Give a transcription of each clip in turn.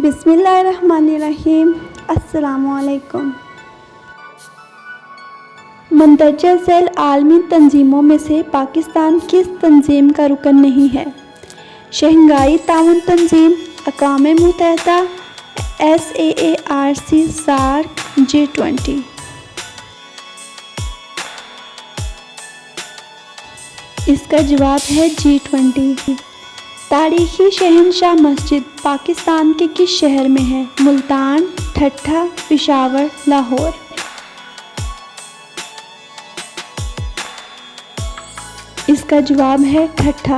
بسم اللہ الرحمن الرحیم۔ السلام علیکم۔ مندرجہ ذیل عالمی تنظیموں میں سے پاکستان کس تنظیم کا رکن نہیں ہے؟ شنگھائی تعاون تنظیم، اقوام متحدہ، SAARC، سارک، G20۔ اس کا جواب ہے G20۔ تاریخی شہنشاہ مسجد پاکستان کے کس شہر میں ہے؟ ملتان، ٹھٹھہ، پشاور، لاہور۔ اس کا جواب ہے ٹھٹھہ۔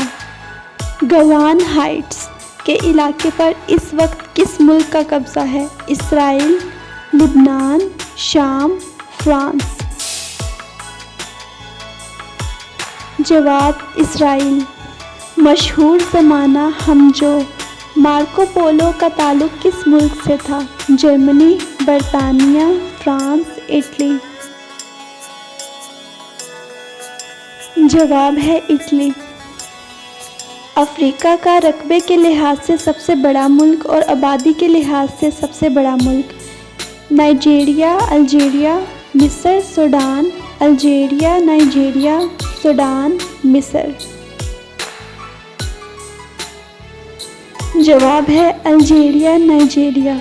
گوان ہائٹس کے علاقے پر اس وقت کس ملک کا قبضہ ہے؟ اسرائیل، لبنان، شام، فرانس۔ جواب اسرائیل۔ مشہور زمانہ ہمجو مارکو پولو کا تعلق کس ملک سے تھا؟ جرمنی، برطانیہ، فرانس، اٹلی۔ جواب ہے اٹلی۔ افریقہ کا رقبے کے لحاظ سے سب سے بڑا ملک اور آبادی کے لحاظ سے سب سے بڑا ملک؟ نائجیریا، الجیریا، مصر، سوڈان۔ الجیریا، نائجیریا، سوڈان، مصر۔ جواب ہے الجیریا، نائجیریا۔